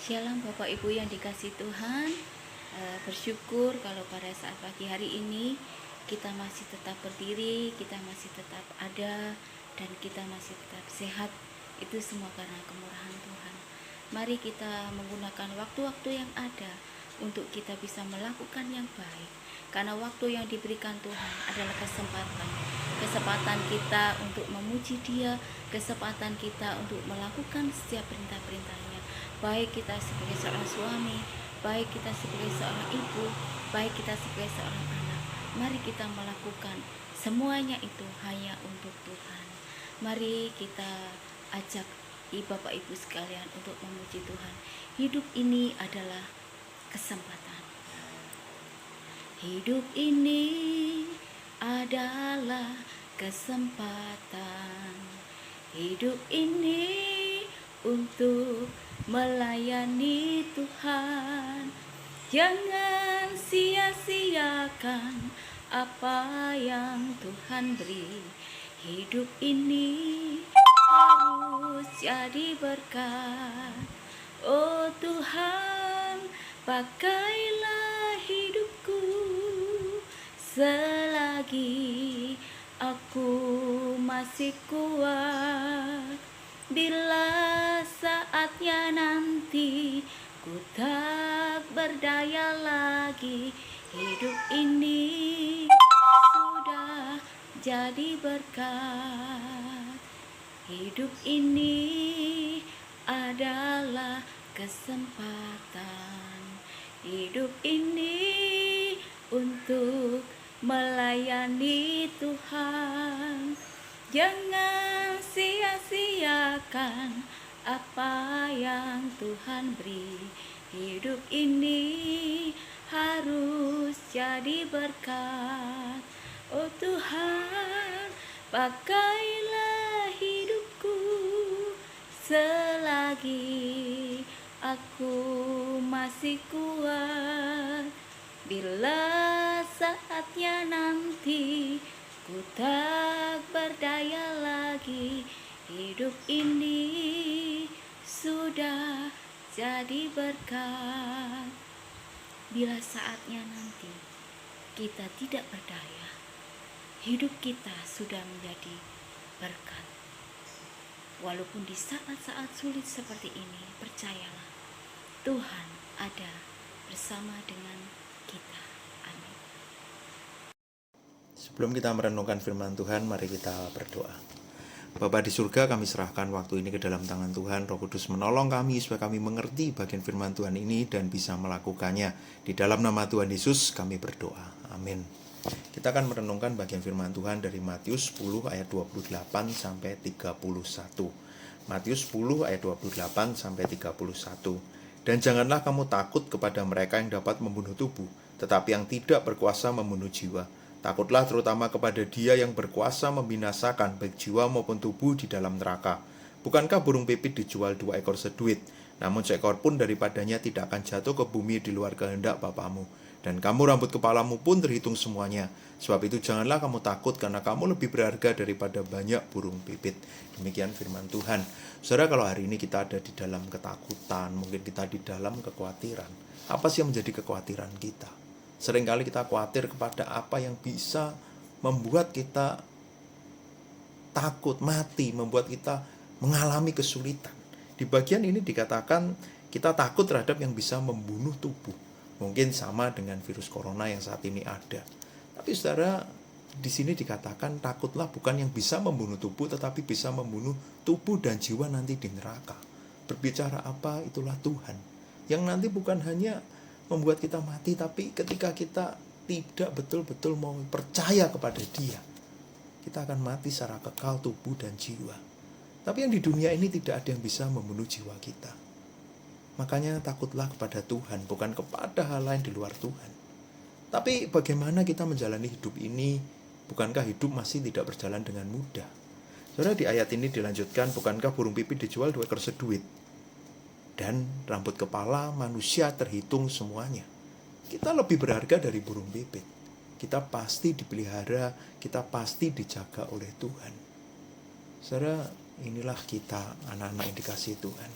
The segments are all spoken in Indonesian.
Shalom Bapak Ibu yang dikasih Tuhan. Bersyukur kalau pada saat pagi hari ini kita masih tetap berdiri, kita masih tetap ada, dan kita masih tetap sehat. Itu semua karena kemurahan Tuhan. Mari kita menggunakan waktu-waktu yang ada untuk kita bisa melakukan yang baik. Karena waktu yang diberikan Tuhan adalah kesempatan kita untuk memuji Dia, kesempatan kita untuk melakukan setiap perintah-perintahnya. Baik kita sebagai seorang suami, baik kita sebagai seorang ibu, baik kita sebagai seorang anak. Mari kita melakukan semuanya itu hanya untuk Tuhan. Mari kita ajak Bapak Ibu sekalian untuk memuji Tuhan. Hidup ini adalah kesempatan. Hidup ini adalah kesempatan. Hidup ini untuk melayani Tuhan. Jangan sia-siakan apa yang Tuhan beri. Hidup ini harus jadi berkat. Oh Tuhan, pakailah hidupku selagi aku masih kuat. Bila saatnya nanti ku tak berdaya lagi, hidup ini sudah jadi berkat. Hidup ini adalah kesempatan. Hidup ini untuk melayani Tuhan. Jangan sia-siakan apa yang Tuhan beri. Hidup ini harus jadi berkat. Oh Tuhan, pakailah hidupku selagi aku masih kuat. Bila saatnya nanti ku tak berdaya lagi, hidup ini sudah jadi berkat. Bila saatnya nanti kita tidak berdaya, hidup kita sudah menjadi berkat. Walaupun di saat-saat sulit seperti ini, percayalah, Tuhan ada bersama dengan kita. Amin. Sebelum kita merenungkan firman Tuhan, mari kita berdoa. Bapa di surga, kami serahkan waktu ini ke dalam tangan Tuhan. Roh Kudus menolong kami supaya kami mengerti bagian firman Tuhan ini dan bisa melakukannya. Di dalam nama Tuhan Yesus kami berdoa. Amin. Kita akan merenungkan bagian firman Tuhan dari Matius 10 ayat 28 sampai 31. Matius 10 ayat 28 sampai 31. Dan janganlah kamu takut kepada mereka yang dapat membunuh tubuh, tetapi yang tidak berkuasa membunuh jiwa. Takutlah terutama kepada Dia yang berkuasa membinasakan baik jiwa maupun tubuh di dalam neraka. Bukankah burung pipit dijual 2 ekor seduit? Namun seekor pun daripadanya tidak akan jatuh ke bumi di luar kehendak Bapamu. Dan kamu rambut kepalamu pun terhitung semuanya. Sebab itu janganlah kamu takut, karena kamu lebih berharga daripada banyak burung pipit. Demikian firman Tuhan. Saudara, kalau hari ini kita ada di dalam ketakutan, mungkin kita di dalam kekhawatiran. Apa sih yang menjadi kekhawatiran kita? Seringkali kita khawatir kepada apa yang bisa membuat kita takut, mati, membuat kita mengalami kesulitan. Di bagian ini dikatakan kita takut terhadap yang bisa membunuh tubuh. Mungkin sama dengan virus corona yang saat ini ada. Tapi saudara, di sini dikatakan takutlah bukan yang bisa membunuh tubuh, tetapi bisa membunuh tubuh dan jiwa nanti di neraka. Berbicara apa? Itulah Tuhan. Yang nanti bukan hanya membuat kita mati, tapi ketika kita tidak betul-betul mau percaya kepada Dia, kita akan mati secara kekal tubuh dan jiwa. Tapi yang di dunia ini tidak ada yang bisa membunuh jiwa kita. Makanya takutlah kepada Tuhan, bukan kepada hal lain di luar Tuhan. Tapi bagaimana kita menjalani hidup ini? Bukankah hidup masih tidak berjalan dengan mudah? Saudara, di ayat ini dilanjutkan, bukankah burung pipit dijual 2 ekor seduit? Dan rambut kepala manusia terhitung semuanya. Kita lebih berharga dari burung pipit. Kita pasti dipelihara, kita pasti dijaga oleh Tuhan. Saudara, inilah kita anak-anak yang dikasihi Tuhan.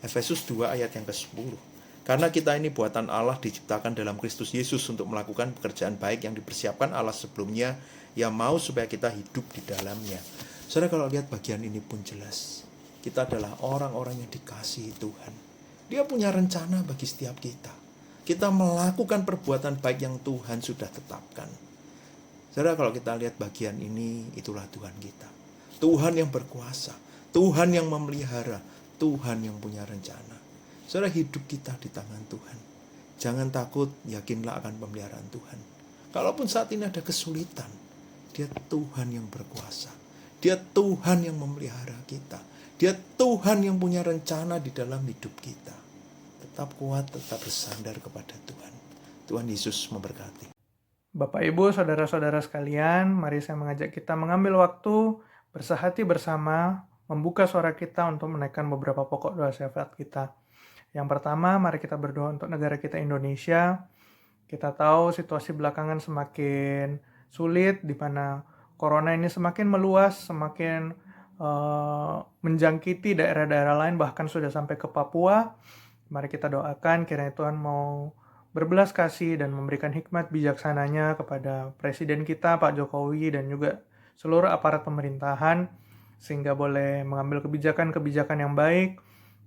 Efesus 2 ayat yang ke-10. Karena kita ini buatan Allah, diciptakan dalam Kristus Yesus untuk melakukan pekerjaan baik yang dipersiapkan Allah sebelumnya, yang mau supaya kita hidup di dalamnya. Saudara, kalau lihat bagian ini pun jelas, kita adalah orang-orang yang dikasihi Tuhan. Dia punya rencana bagi setiap kita. Kita melakukan perbuatan baik yang Tuhan sudah tetapkan. Saudara, kalau kita lihat bagian ini, itulah Tuhan kita. Tuhan yang berkuasa, Tuhan yang memelihara, Tuhan yang punya rencana. Saudara, hidup kita di tangan Tuhan. Jangan takut, yakinlah akan pemeliharaan Tuhan. Kalaupun saat ini ada kesulitan, Dia Tuhan yang berkuasa. Dia Tuhan yang memelihara kita. Dia Tuhan yang punya rencana di dalam hidup kita. Tetap kuat, tetap bersandar kepada Tuhan. Tuhan Yesus memberkati. Bapak, Ibu, Saudara-saudara sekalian, mari saya mengajak kita mengambil waktu, bersehati bersama, membuka suara kita untuk menaikkan beberapa pokok doa syafaat kita. Yang pertama, mari kita berdoa untuk negara kita Indonesia. Kita tahu situasi belakangan semakin sulit, di mana corona ini semakin meluas, semakin menjangkiti daerah-daerah lain, bahkan sudah sampai ke Papua. Mari kita doakan kiranya Tuhan mau berbelas kasih dan memberikan hikmat bijaksananya kepada Presiden kita, Pak Jokowi, dan juga seluruh aparat pemerintahan, sehingga boleh mengambil kebijakan-kebijakan yang baik,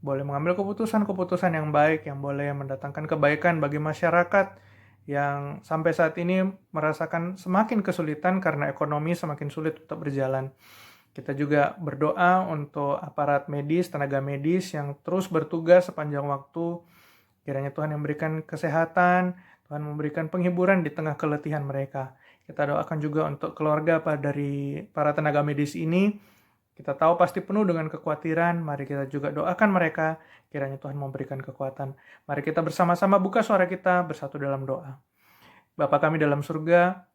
boleh mengambil keputusan-keputusan yang baik, yang boleh mendatangkan kebaikan bagi masyarakat yang sampai saat ini merasakan semakin kesulitan karena ekonomi semakin sulit untuk berjalan. Kita juga berdoa untuk aparat medis, tenaga medis yang terus bertugas sepanjang waktu. Kiranya Tuhan yang memberikan kesehatan, Tuhan memberikan penghiburan di tengah keletihan mereka. Kita doakan juga untuk keluarga dari para tenaga medis ini. Kita tahu pasti penuh dengan kekhawatiran, mari kita juga doakan mereka, kiranya Tuhan memberikan kekuatan. Mari kita bersama-sama buka suara kita, bersatu dalam doa. Bapa kami dalam surga,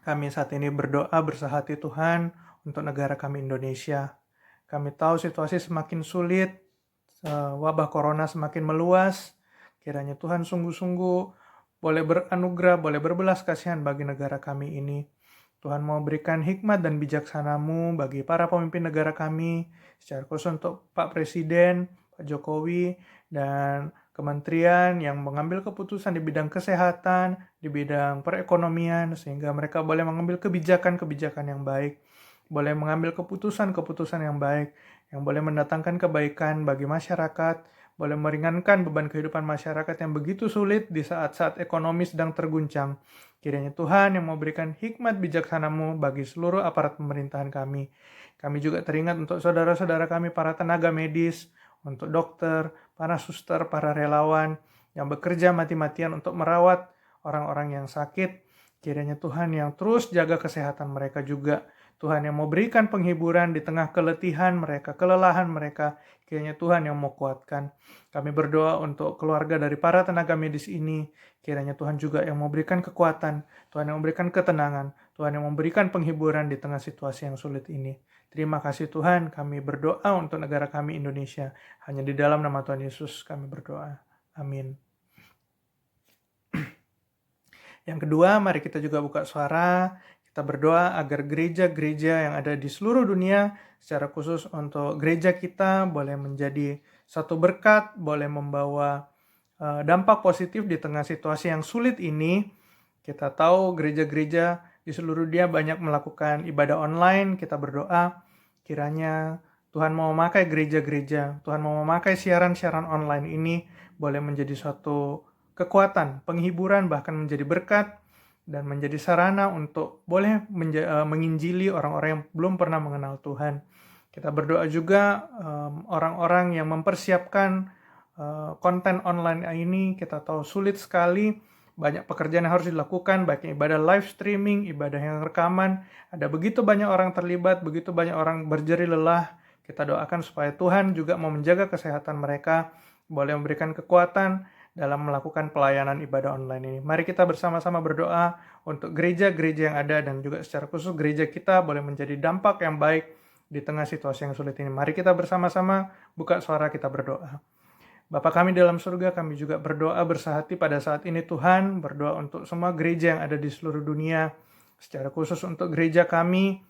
kami saat ini berdoa bersehati Tuhan untuk negara kami Indonesia. Kami tahu situasi semakin sulit, wabah corona semakin meluas, kiranya Tuhan sungguh-sungguh boleh beranugerah, boleh berbelas kasihan bagi negara kami ini. Tuhan mau berikan hikmat dan bijaksana-Mu bagi para pemimpin negara kami, secara khusus untuk Pak Presiden, Pak Jokowi, dan kementerian yang mengambil keputusan di bidang kesehatan, di bidang perekonomian, sehingga mereka boleh mengambil kebijakan-kebijakan yang baik, boleh mengambil keputusan-keputusan yang baik, yang boleh mendatangkan kebaikan bagi masyarakat, boleh meringankan beban kehidupan masyarakat yang begitu sulit di saat-saat ekonomi sedang terguncang. Kiranya Tuhan yang memberikan hikmat bijaksana-Mu bagi seluruh aparat pemerintahan kami. Kami juga teringat untuk saudara-saudara kami para tenaga medis, untuk dokter, para suster, para relawan yang bekerja mati-matian untuk merawat orang-orang yang sakit. Kiranya Tuhan yang terus jaga kesehatan mereka juga. Tuhan yang mau berikan penghiburan di tengah keletihan mereka, kelelahan mereka. Kiranya Tuhan yang mau kuatkan. Kami berdoa untuk keluarga dari para tenaga medis ini. Kiranya Tuhan juga yang memberikan kekuatan, Tuhan yang memberikan ketenangan, Tuhan yang memberikan penghiburan di tengah situasi yang sulit ini. Terima kasih Tuhan, kami berdoa untuk negara kami Indonesia. Hanya di dalam nama Tuhan Yesus kami berdoa. Amin. Yang kedua, mari kita juga buka suara. Kita berdoa agar gereja-gereja yang ada di seluruh dunia, secara khusus untuk gereja kita, boleh menjadi satu berkat, boleh membawa dampak positif di tengah situasi yang sulit ini. Kita tahu gereja-gereja di seluruh dunia banyak melakukan ibadah online. Kita berdoa kiranya Tuhan mau memakai gereja-gereja, Tuhan mau memakai siaran-siaran online ini boleh menjadi suatu kekuatan, penghiburan, bahkan menjadi berkat dan menjadi sarana untuk boleh menginjili orang-orang yang belum pernah mengenal Tuhan. Kita berdoa juga orang-orang yang mempersiapkan konten online ini. Kita tahu sulit sekali, banyak pekerjaan yang harus dilakukan, baik ibadah live streaming, ibadah yang rekaman. Ada begitu banyak orang terlibat, begitu banyak orang berjeri lelah. Kita doakan supaya Tuhan juga mau menjaga kesehatan mereka, boleh memberikan kekuatan dalam melakukan pelayanan ibadah online ini. Mari kita bersama-sama berdoa untuk gereja-gereja yang ada dan juga secara khusus gereja kita boleh menjadi dampak yang baik di tengah situasi yang sulit ini. Mari kita bersama-sama buka suara, kita berdoa. Bapa kami dalam surga, kami juga berdoa bersehati pada saat ini Tuhan, berdoa untuk semua gereja yang ada di seluruh dunia, secara khusus untuk gereja kami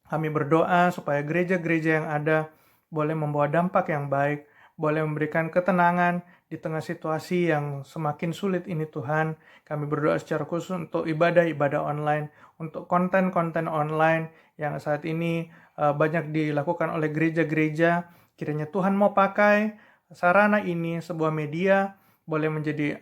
berdoa supaya gereja-gereja yang ada boleh membawa dampak yang baik, boleh memberikan ketenangan di tengah situasi yang semakin sulit ini Tuhan. Kami berdoa secara khusus untuk ibadah-ibadah online, untuk konten-konten online yang saat ini banyak dilakukan oleh gereja-gereja. Kiranya Tuhan mau pakai sarana ini, sebuah media, boleh menjadi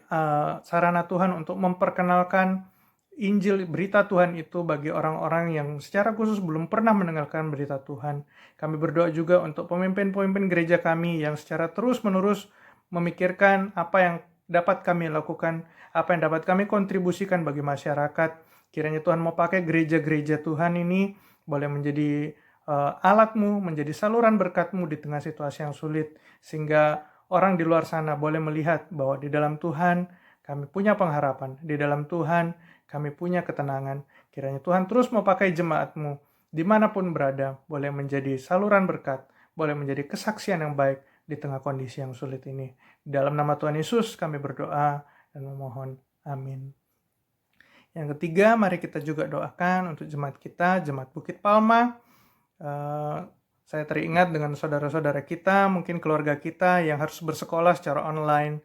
sarana Tuhan untuk memperkenalkan Injil, berita Tuhan itu bagi orang-orang yang secara khusus belum pernah mendengarkan berita Tuhan. Kami berdoa juga untuk pemimpin-pemimpin gereja kami yang secara terus-menerus memikirkan apa yang dapat kami lakukan, apa yang dapat kami kontribusikan bagi masyarakat. Kiranya Tuhan mau pakai gereja-gereja Tuhan ini boleh menjadi alat-Mu, menjadi saluran berkat-Mu di tengah situasi yang sulit, sehingga orang di luar sana boleh melihat bahwa di dalam Tuhan kami punya pengharapan, di dalam Tuhan kami punya ketenangan. Kiranya Tuhan terus mau pakai jemaat-Mu dimanapun berada, boleh menjadi saluran berkat, boleh menjadi kesaksian yang baik di tengah kondisi yang sulit ini. Di dalam nama Tuhan Yesus kami berdoa dan memohon. Amin. Yang ketiga, mari kita juga doakan untuk jemaat kita, jemaat Bukit Palma. Saya teringat dengan saudara-saudara kita, mungkin keluarga kita yang harus bersekolah secara online.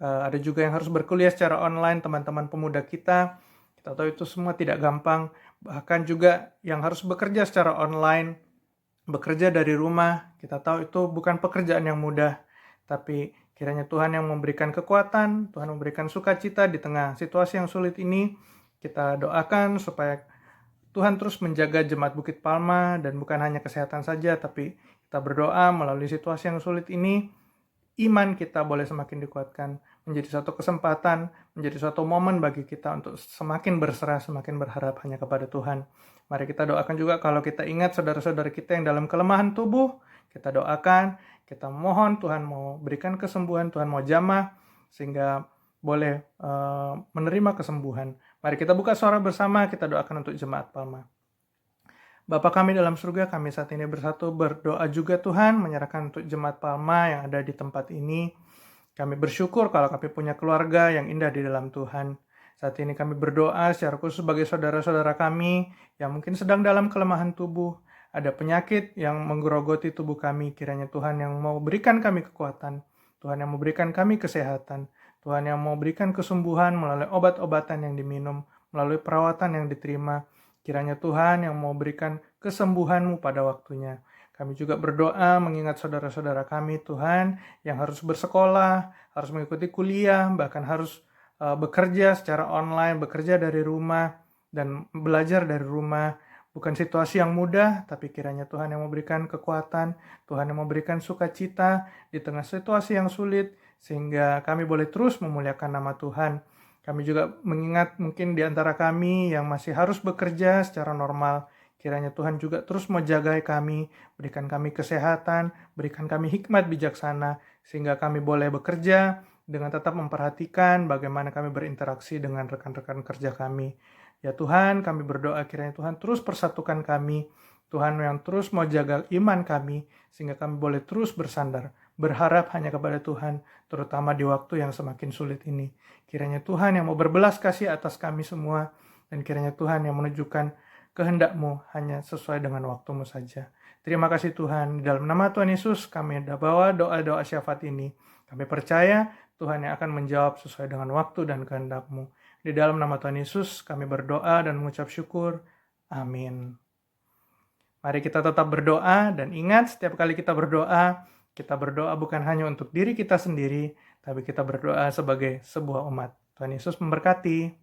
Ada juga yang harus berkuliah secara online, teman-teman pemuda kita. Kita tahu itu semua tidak gampang. Bahkan juga yang harus bekerja secara online, bekerja dari rumah. Kita tahu itu bukan pekerjaan yang mudah. Tapi kiranya Tuhan yang memberikan kekuatan, Tuhan memberikan sukacita di tengah situasi yang sulit ini. Kita doakan supaya Tuhan terus menjaga jemaat Bukit Palma, dan bukan hanya kesehatan saja, tapi kita berdoa melalui situasi yang sulit ini, iman kita boleh semakin dikuatkan, menjadi suatu kesempatan, menjadi suatu momen bagi kita untuk semakin berserah, semakin berharap hanya kepada Tuhan. Mari kita doakan juga kalau kita ingat saudara-saudara kita yang dalam kelemahan tubuh, kita doakan, kita mohon Tuhan mau berikan kesembuhan, Tuhan mau jamah, sehingga boleh menerima kesembuhan. Mari kita buka suara bersama, kita doakan untuk jemaat Palma. Bapa kami dalam surga, kami saat ini bersatu berdoa juga Tuhan, menyerahkan untuk jemaat Palma yang ada di tempat ini. Kami bersyukur kalau kami punya keluarga yang indah di dalam Tuhan. Saat ini kami berdoa secara khusus bagi saudara-saudara kami yang mungkin sedang dalam kelemahan tubuh. Ada penyakit yang menggerogoti tubuh kami, kiranya Tuhan yang mau berikan kami kekuatan. Tuhan yang mau berikan kami kesehatan. Tuhan yang mau berikan kesembuhan melalui obat-obatan yang diminum, melalui perawatan yang diterima. Kiranya Tuhan yang mau berikan kesembuhan-Mu pada waktunya. Kami juga berdoa mengingat saudara-saudara kami Tuhan yang harus bersekolah, harus mengikuti kuliah, bahkan harus bekerja secara online, bekerja dari rumah, dan belajar dari rumah. Bukan situasi yang mudah, tapi kiranya Tuhan yang memberikan kekuatan, Tuhan yang memberikan sukacita di tengah situasi yang sulit, sehingga kami boleh terus memuliakan nama Tuhan. Kami juga mengingat mungkin di antara kami yang masih harus bekerja secara normal. Kiranya Tuhan juga terus menjaga kami, berikan kami kesehatan, berikan kami hikmat bijaksana, sehingga kami boleh bekerja dengan tetap memperhatikan bagaimana kami berinteraksi dengan rekan-rekan kerja kami. Ya Tuhan, kami berdoa kiranya Tuhan terus persatukan kami, Tuhan yang terus mau jaga iman kami, sehingga kami boleh terus bersandar, berharap hanya kepada Tuhan, terutama di waktu yang semakin sulit ini. Kiranya Tuhan yang mau berbelas kasih atas kami semua, dan kiranya Tuhan yang menunjukkan kehendak-Mu hanya sesuai dengan waktu-Mu saja. Terima kasih Tuhan, di dalam nama Tuhan Yesus kami bawa doa-doa syafaat ini. Kami percaya Tuhan yang akan menjawab sesuai dengan waktu dan kehendak-Mu. Di dalam nama Tuhan Yesus kami berdoa dan mengucap syukur. Amin. Mari kita tetap berdoa, dan ingat setiap kali kita berdoa bukan hanya untuk diri kita sendiri, tapi kita berdoa sebagai sebuah umat. Tuhan Yesus memberkati.